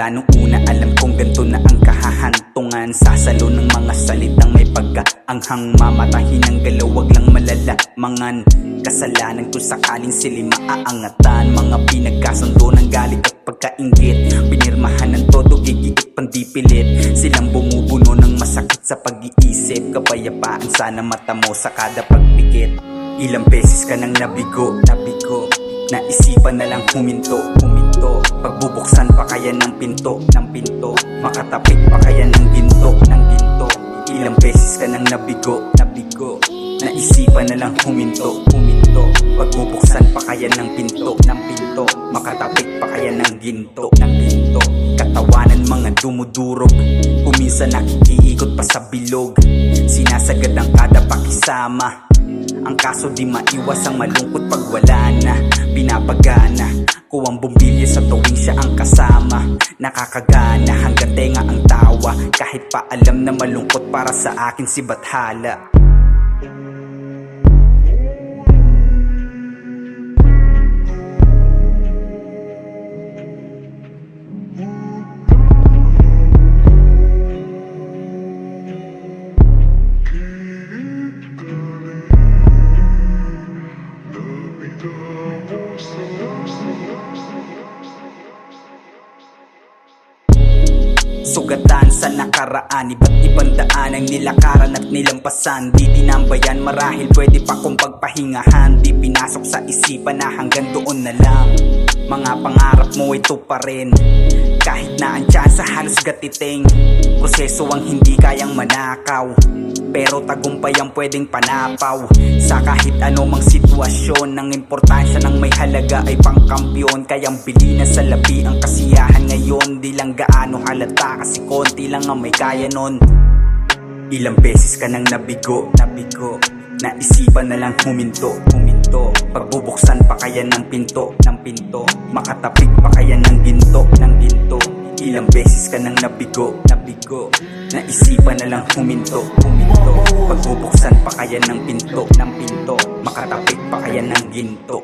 Mula nung una alam kong ganito na ang kahahantungan. Sasalo ng mga salitang may pagkaanghang, mamatahin ang galaw, wag lang malalamangan. Kasalanan kung sakaling sila maaangatan. Mga pinagkasundo ng galit at pagkainggit, pinirmahan ng todo, gigiit pandipilit. Silang bumubuno ng masakit sa pag-iisip. Kapayapaan sana mata mo sa kada pagpikit. Ilang beses ka nang nabigo, naisipan na lang huminto. Pagbubuksan pa kaya ng pinto, makatapik pa kaya ng ginto. Ilang beses ka nang nabigo, naisipan na lang huminto. Pagbubuksan pa kaya ng pinto, makatapik pa kaya ng ginto. Katawanan mga dumudurog, kuminsan nakikiikot pa sa bilog. Sinasagad ang kada pakisama. Ang kaso di maiwas ang malungkot pag wala na. Pinapagana ko ang bumbilya sa tuwing siya ang kasama. Nakakagana hanggang tenga ang tawa, kahit pa alam na malungkot para sa akin si Bathala. Sugatan sa nakaraan, iba't ibang daan ang nilakaran at nilampasan. Di tinambayan, marahil pwede pa kong pagpahingahan. Di pinasok sa isipan na hanggang doon na lang. Mga pangarap mo ito pa rin, kahit na ang tsansa halos gatiting. Proseso ang hindi kayang manakaw, pero tagumpay ang pwedeng panapaw. Sa kahit anumang sitwasyon, ang importansya ng may halaga ay pangkampyon. Kayang bili na sa labi ang kasiyahan ngayon. Di lang gaano halata kasi konti lang ang may kaya nun. Ilang beses ka nang nabigo, naisipan na lang huminto. Pagbubuksan pa kaya ng pinto, makatapik pa kaya ng ginto. Ilang beses ka nang nabigo, naisipan na lang huminto. Pagbubuksan pa kaya ng pinto, makatapik pa kaya ng ginto.